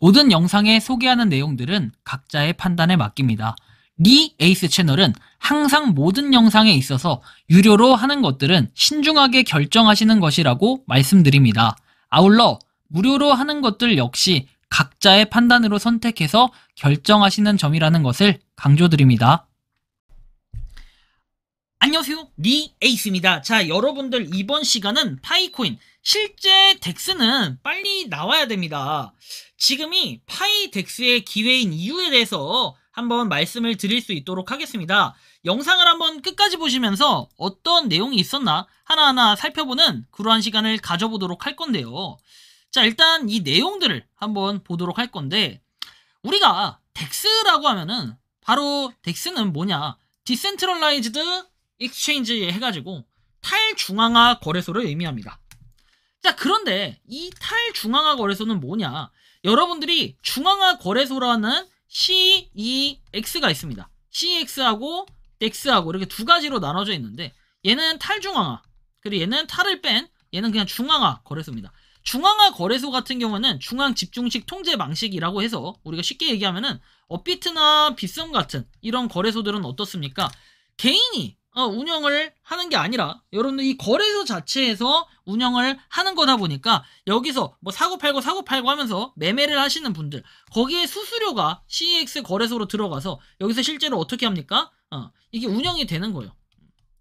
모든 영상에 소개하는 내용들은 각자의 판단에 맡깁니다. 리 에이스 채널은 항상 모든 영상에 있어서 유료로 하는 것들은 신중하게 결정하시는 것이라고 말씀드립니다. 아울러 무료로 하는 것들 역시 각자의 판단으로 선택해서 결정하시는 점이라는 것을 강조드립니다. 안녕하세요, 리 에이스입니다. 자, 여러분들 이번 시간은 파이코인 실제 덱스는 빨리 나와야 됩니다. 지금이 파이 덱스의 기회인 이유에 대해서 한번 말씀을 드릴 수 있도록 하겠습니다. 영상을 한번 끝까지 보시면서 어떤 내용이 있었나 하나하나 살펴보는 그러한 시간을 가져보도록 할 건데요. 자, 일단 이 내용들을 한번 보도록 할 건데, 우리가 덱스라고 하면은 바로 덱스는 뭐냐, 디센트럴라이즈드 익스체인지 해가지고 탈중앙화 거래소를 의미합니다. 자, 그런데 이 탈중앙화 거래소는 뭐냐, 여러분들이 중앙화 거래소라는 CEX가 있습니다. CEX하고 DEX하고 이렇게 두 가지로 나눠져 있는데, 얘는 탈중앙화, 그리고 얘는 탈을 뺀 얘는 그냥 중앙화 거래소입니다. 중앙화 거래소 같은 경우는 중앙 집중식 통제 방식이라고 해서, 우리가 쉽게 얘기하면은 업비트나 빗썸 같은 이런 거래소들은 어떻습니까? 개인이 운영을 하는 게 아니라 여러분들 이 거래소 자체에서 운영을 하는 거다 보니까, 여기서 뭐 사고팔고 하면서 매매를 하시는 분들, 거기에 수수료가 CEX 거래소로 들어가서 여기서 실제로 어떻게 합니까? 이게 운영이 되는 거예요.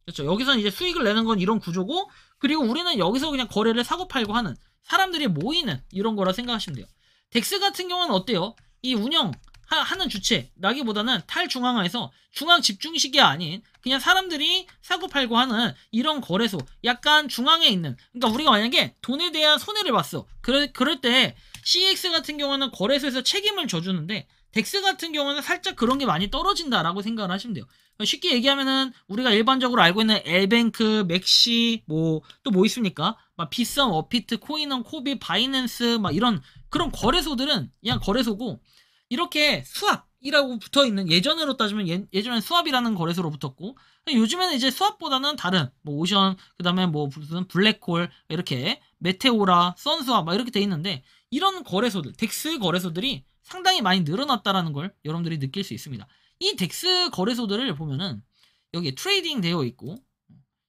그렇죠. 여기서는 이제 수익을 내는 건 이런 구조고, 그리고 우리는 여기서 그냥 거래를 사고팔고 하는 사람들이 모이는 이런 거라 생각하시면 돼요. 덱스 같은 경우는 어때요? 이 운영하는 주체라기보다는 탈중앙화에서 중앙 집중식이 아닌 그냥 사람들이 사고팔고 하는 이런 거래소, 약간 중앙에 있는, 그러니까 우리가 만약에 돈에 대한 손해를 봤어, 그럴 때 CX 같은 경우는 거래소에서 책임을 져주는데, 덱스 같은 경우는 살짝 그런 게 많이 떨어진다라고 생각을 하시면 돼요. 쉽게 얘기하면은 우리가 일반적으로 알고 있는 엘뱅크, 맥시, 또 뭐 있습니까? 막 빗썸, 어피트, 코인원, 코비, 바이낸스, 막 이런 그런 거래소들은 그냥 거래소고, 이렇게 수압이라고 붙어있는, 예전으로 따지면 예전엔 수압이라는 거래소로 붙었고, 요즘에는 이제 수압보다는 다른 뭐 오션, 그 다음에 뭐 무슨 블랙홀, 이렇게 메테오라, 선수압 막 이렇게 돼 있는데, 이런 거래소들, 덱스 거래소들이 상당히 많이 늘어났다라는 걸 여러분들이 느낄 수 있습니다. 이 덱스 거래소들을 보면은 여기에 트레이딩 되어 있고,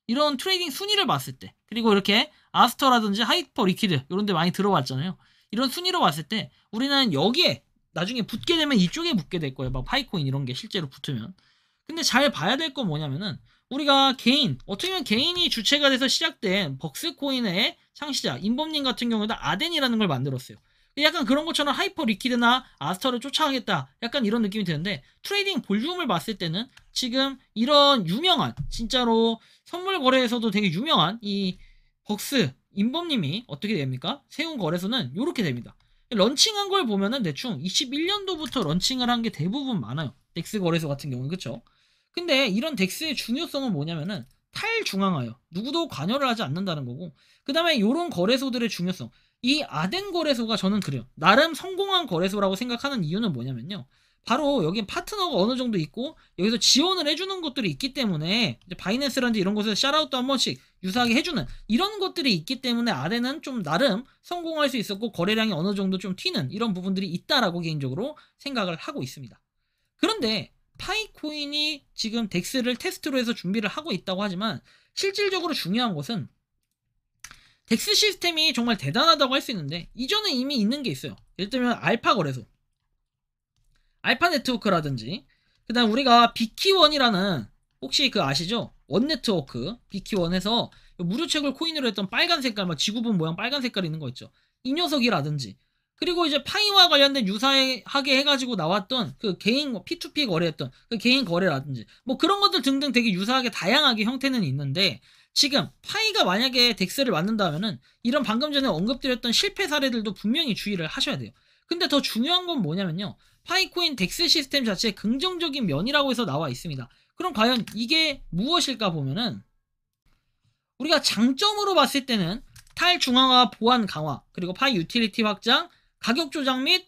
이런 트레이딩 순위를 봤을 때, 그리고 이렇게 아스터라든지 하이퍼 리퀴드 이런 데 많이 들어봤잖아요. 이런 순위로 봤을 때 우리는 여기에 나중에 붙게 되면 이쪽에 붙게 될 거예요. 막 파이코인 이런 게 실제로 붙으면. 근데 잘 봐야 될 건 뭐냐면은, 우리가 어떻게 보면 개인이 주체가 돼서 시작된 벅스코인의 창시자 임범님 같은 경우에도 아덴이라는 걸 만들었어요. 약간 그런 것처럼 하이퍼 리퀴드나 아스터를 쫓아가겠다, 약간 이런 느낌이 드는데, 트레이딩 볼륨을 봤을 때는 지금 이런 유명한, 진짜로 선물 거래에서도 되게 유명한 이 벅스 임범님이 어떻게 됩니까? 세운 거래소는 이렇게 됩니다. 런칭한 걸 보면은 대충 21년도부터 런칭을 한 게 대부분 많아요. 덱스 거래소 같은 경우는. 그쵸? 근데 이런 덱스의 중요성은 뭐냐면은 탈중앙화예요. 누구도 관여를 하지 않는다는 거고, 그 다음에 이런 거래소들의 중요성, 이 아덴 거래소가 저는 그래요. 나름 성공한 거래소라고 생각하는 이유는 뭐냐면요, 바로 여기 파트너가 어느 정도 있고 여기서 지원을 해주는 것들이 있기 때문에, 이제 바이낸스라든지 이런 곳에서 샤라웃도 한 번씩 유사하게 해주는 이런 것들이 있기 때문에 아덴은 좀 나름 성공할 수 있었고, 거래량이 어느 정도 좀 튀는 이런 부분들이 있다라고 개인적으로 생각을 하고 있습니다. 그런데 파이코인이 지금 덱스를 테스트로 해서 준비를 하고 있다고 하지만, 실질적으로 중요한 것은 덱스 시스템이 정말 대단하다고 할 수 있는데, 이전에 이미 있는 게 있어요. 예를 들면 알파 거래소, 알파 네트워크라든지, 그 다음 우리가 비키원이라는, 혹시 그 아시죠? 원 네트워크 비키원에서 무료책을 코인으로 했던 빨간 색깔, 막 지구본 모양 빨간 색깔 있는 거 있죠? 이 녀석이라든지, 그리고 이제 파이와 관련된 유사하게 해가지고 나왔던 그 개인 P2P 거래했던 그 개인 거래라든지, 뭐 그런 것들 등등 되게 유사하게 다양하게 형태는 있는데, 지금 파이가 만약에 덱스를 만든다면은 이런 방금 전에 언급드렸던 실패 사례들도 분명히 주의를 하셔야 돼요. 근데 더 중요한 건 뭐냐면요, 파이코인 덱스 시스템 자체의 긍정적인 면이라고 해서 나와 있습니다. 그럼 과연 이게 무엇일까 보면은, 우리가 장점으로 봤을 때는 탈중앙화 보안 강화, 그리고 파이 유틸리티 확장, 가격 조작 및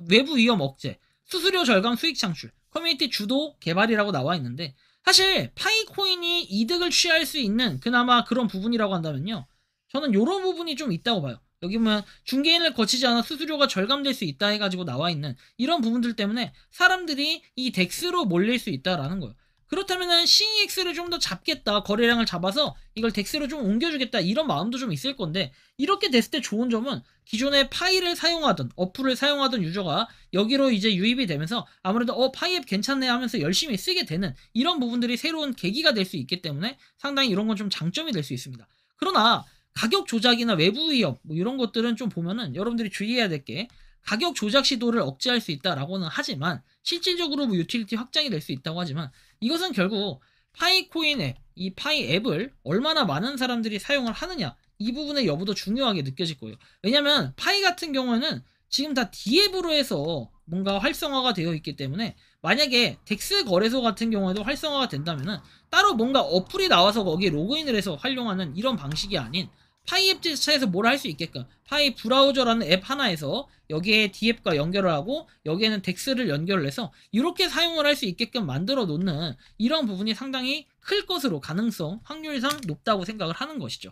외부 위험 억제, 수수료 절감 수익 창출, 커뮤니티 주도 개발이라고 나와 있는데, 사실 파이코인이 이득을 취할 수 있는 그나마 그런 부분이라고 한다면요, 저는 이런 부분이 좀 있다고 봐요. 여기 보면 중개인을 거치지 않아 수수료가 절감될 수 있다 해가지고 나와 있는 이런 부분들 때문에 사람들이 이 덱스로 몰릴 수 있다라는 거예요. 그렇다면은 CEX를 좀 더 잡겠다, 거래량을 잡아서 이걸 덱스로 좀 옮겨주겠다, 이런 마음도 좀 있을 건데, 이렇게 됐을 때 좋은 점은 기존에 파이를 사용하던, 어플을 사용하던 유저가 여기로 이제 유입이 되면서 아무래도 파이 앱 괜찮네 하면서 열심히 쓰게 되는 이런 부분들이 새로운 계기가 될 수 있기 때문에 상당히 이런 건 좀 장점이 될 수 있습니다. 그러나 가격 조작이나 외부 위협 뭐 이런 것들은 좀 보면은 여러분들이 주의해야 될 게, 가격 조작 시도를 억제할 수 있다라고는 하지만 실질적으로 뭐 유틸리티 확장이 될 수 있다고 하지만, 이것은 결국 파이코인 앱, 이 파이 앱을 얼마나 많은 사람들이 사용을 하느냐, 이 부분의 여부도 중요하게 느껴질 거예요. 왜냐면 파이 같은 경우에는 지금 다 D앱으로 해서 뭔가 활성화가 되어 있기 때문에, 만약에 덱스 거래소 같은 경우에도 활성화가 된다면은 따로 뭔가 어플이 나와서 거기에 로그인을 해서 활용하는 이런 방식이 아닌, 파이 앱 자체에서 뭘 할 수 있게끔 파이 브라우저라는 앱 하나에서 여기에 D앱과 연결을 하고 여기에는 덱스를 연결을 해서 이렇게 사용을 할 수 있게끔 만들어 놓는 이런 부분이 상당히 클 것으로 가능성, 확률상 높다고 생각을 하는 것이죠.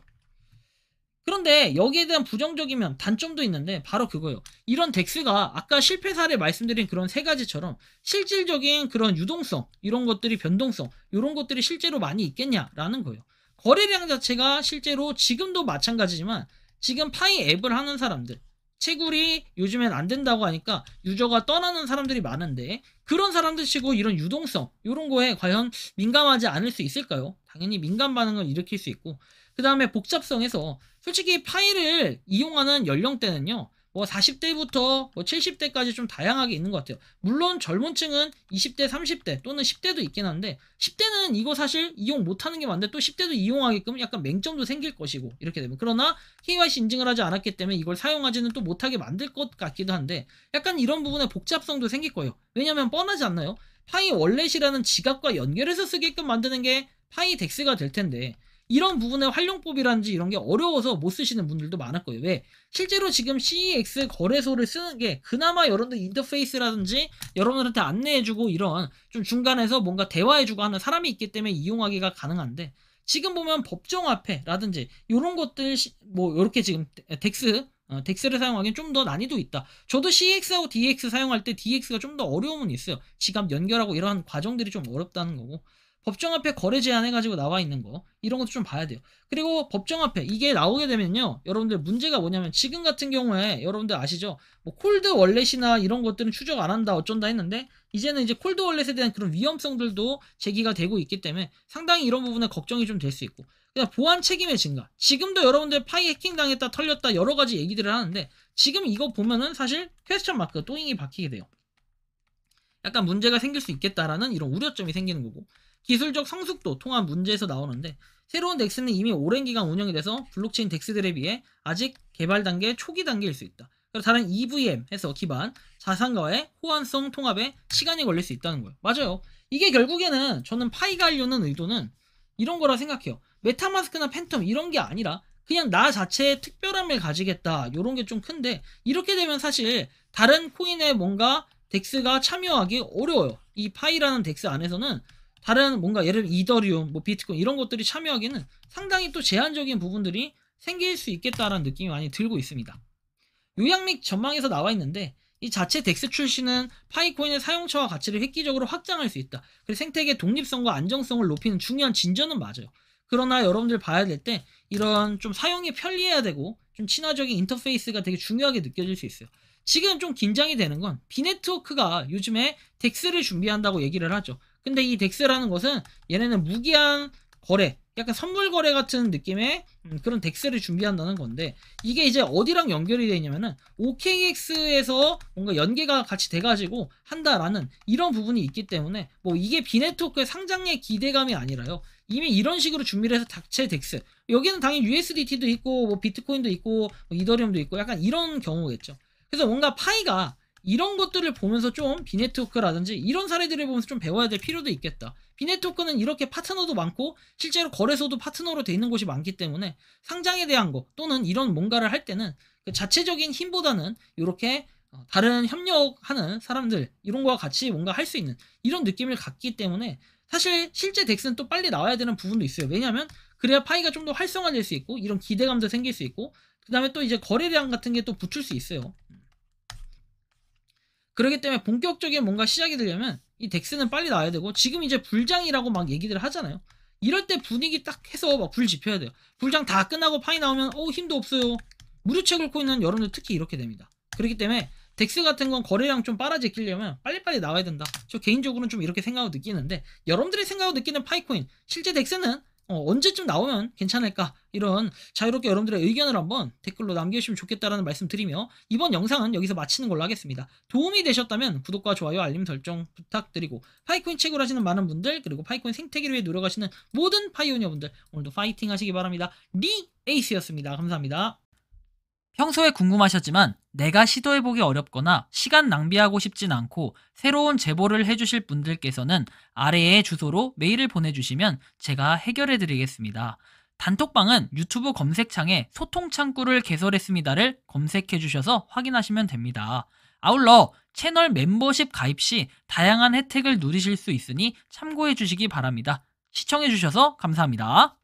그런데 여기에 대한 부정적인 면, 단점도 있는데 바로 그거예요. 이런 덱스가 아까 실패 사례 말씀드린 그런 세 가지처럼 실질적인 그런 유동성, 이런 것들이 변동성, 이런 것들이 실제로 많이 있겠냐라는 거예요. 거래량 자체가 실제로 지금도 마찬가지지만 지금 파이 앱을 하는 사람들, 채굴이 요즘엔 안 된다고 하니까 유저가 떠나는 사람들이 많은데, 그런 사람들 치고 이런 유동성, 이런 거에 과연 민감하지 않을 수 있을까요? 당연히 민감 반응을 일으킬 수 있고, 그 다음에 복잡성에서 솔직히 파이를 이용하는 연령대는요, 뭐 40대부터 뭐 70대까지 좀 다양하게 있는 것 같아요. 물론 젊은 층은 20대, 30대 또는 10대도 있긴 한데, 10대는 이거 사실 이용 못하는 게 맞는데 또 10대도 이용하게끔 약간 맹점도 생길 것이고, 이렇게 되면. 그러나 KYC 인증을 하지 않았기 때문에 이걸 사용하지는 또 못하게 만들 것 같기도 한데, 약간 이런 부분에 복잡성도 생길 거예요. 왜냐면 뻔하지 않나요? 파이 월렛이라는 지갑과 연결해서 쓰게끔 만드는 게 파이 덱스가 될 텐데, 이런 부분의 활용법이라든지 이런 게 어려워서 못 쓰시는 분들도 많을 거예요. 왜? 실제로 지금 CEX 거래소를 쓰는 게 그나마 여러분들 인터페이스라든지 여러분들한테 안내해주고 이런 좀 중간에서 뭔가 대화해주고 하는 사람이 있기 때문에 이용하기가 가능한데, 지금 보면 법정화폐라든지 이런 것들 뭐 이렇게 지금 덱스를 사용하기엔 좀 더 난이도 있다. 저도 CX하고 DX 사용할 때 DX가 좀 더 어려움은 있어요. 지갑 연결하고 이러한 과정들이 좀 어렵다는 거고, 법정화폐 거래 제한해가지고 나와 있는 거, 이런 것도 좀 봐야 돼요. 그리고 법정화폐 이게 나오게 되면요, 여러분들 문제가 뭐냐면, 지금 같은 경우에 여러분들 아시죠? 뭐 콜드 월렛이나 이런 것들은 추적 안 한다 어쩐다 했는데, 이제는 이제 콜드 월렛에 대한 그런 위험성들도 제기가 되고 있기 때문에 상당히 이런 부분에 걱정이 좀 될 수 있고, 그냥 보안 책임의 증가. 지금도 여러분들 파이 해킹 당했다 털렸다 여러 가지 얘기들을 하는데, 지금 이거 보면은 사실 퀘스천 마크 또잉이 박히게 돼요. 약간 문제가 생길 수 있겠다라는 이런 우려점이 생기는 거고, 기술적 성숙도 통한 문제에서 나오는데, 새로운 덱스는 이미 오랜 기간 운영이 돼서 블록체인 덱스들에 비해 아직 개발 단계 초기 단계일 수 있다. 그리고 다른 EVM에서 기반 자산과의 호환성 통합에 시간이 걸릴 수 있다는 거예요. 맞아요. 이게 결국에는 저는 파이가 하려는 의도는 이런 거라 생각해요. 메타마스크나 팬텀 이런 게 아니라 그냥 나 자체의 특별함을 가지겠다, 이런 게 좀 큰데, 이렇게 되면 사실 다른 코인에 뭔가 덱스가 참여하기 어려워요. 이 파이라는 덱스 안에서는 다른 뭔가 예를 들면 이더리움, 뭐 비트코인 이런 것들이 참여하기는 상당히 또 제한적인 부분들이 생길 수 있겠다라는 느낌이 많이 들고 있습니다. 요약 및 전망에서 나와 있는데, 이 자체 덱스 출시는 파이코인의 사용처와 가치를 획기적으로 확장할 수 있다. 그리고 생태계 독립성과 안정성을 높이는 중요한 진전은 맞아요. 그러나 여러분들 봐야 될 때 이런 좀 사용이 편리해야 되고 좀 친화적인 인터페이스가 되게 중요하게 느껴질 수 있어요. 지금 좀 긴장이 되는 건 비네트워크가 요즘에 덱스를 준비한다고 얘기를 하죠. 근데 이 덱스라는 것은 얘네는 무기한 거래, 약간 선물 거래 같은 느낌의 그런 덱스를 준비한다는 건데, 이게 이제 어디랑 연결이 되어 있냐면은 OKX에서 뭔가 연계가 같이 돼가지고 한다라는 이런 부분이 있기 때문에, 뭐 이게 비네트워크의 상장의 기대감이 아니라요, 이미 이런 식으로 준비를 해서 자체 덱스, 여기는 당연히 USDT도 있고 뭐 비트코인도 있고 뭐 이더리움도 있고 약간 이런 경우겠죠. 그래서 뭔가 파이가 이런 것들을 보면서 좀 비네트워크라든지 이런 사례들을 보면서 좀 배워야 될 필요도 있겠다. 비네트워크는 이렇게 파트너도 많고 실제로 거래소도 파트너로 돼 있는 곳이 많기 때문에 상장에 대한 거 또는 이런 뭔가를 할 때는 그 자체적인 힘보다는 이렇게 다른 협력하는 사람들 이런 거와 같이 뭔가 할 수 있는 이런 느낌을 갖기 때문에, 사실 실제 덱스는 또 빨리 나와야 되는 부분도 있어요. 왜냐하면 그래야 파이가 좀 더 활성화될 수 있고 이런 기대감도 생길 수 있고, 그 다음에 또 이제 거래량 같은 게 또 붙을 수 있어요. 그렇기 때문에 본격적인 뭔가 시작이 되려면 이 덱스는 빨리 나와야 되고, 지금 이제 불장이라고 막 얘기들 하잖아요. 이럴 때 분위기 딱 해서 막 불 지펴야 돼요. 불장 다 끝나고 파이 나오면 힘도 없어요. 무료채 긁고 있는 여러분들 특히 이렇게 됩니다. 그렇기 때문에 덱스 같은 건 거래량 좀 빨아제끼려면 빨리빨리 나와야 된다. 저 개인적으로는 좀 이렇게 생각하고 느끼는데, 여러분들이 생각하고 느끼는 파이코인 실제 덱스는 언제쯤 나오면 괜찮을까, 이런 자유롭게 여러분들의 의견을 한번 댓글로 남겨주시면 좋겠다라는 말씀 드리며, 이번 영상은 여기서 마치는 걸로 하겠습니다. 도움이 되셨다면 구독과 좋아요, 알림 설정 부탁드리고, 파이코인 채굴 하시는 많은 분들, 그리고 파이코인 생태계를 위해 노력하시는 모든 파이오니어분들, 오늘도 파이팅 하시기 바랍니다. 리 에이스였습니다. 감사합니다. 평소에 궁금하셨지만 내가 시도해보기 어렵거나 시간 낭비하고 싶진 않고 새로운 제보를 해주실 분들께서는 아래의 주소로 메일을 보내주시면 제가 해결해드리겠습니다. 단톡방은 유튜브 검색창에 소통창구를 개설했습니다를 검색해주셔서 확인하시면 됩니다. 아울러 채널 멤버십 가입 시 다양한 혜택을 누리실 수 있으니 참고해주시기 바랍니다. 시청해주셔서 감사합니다.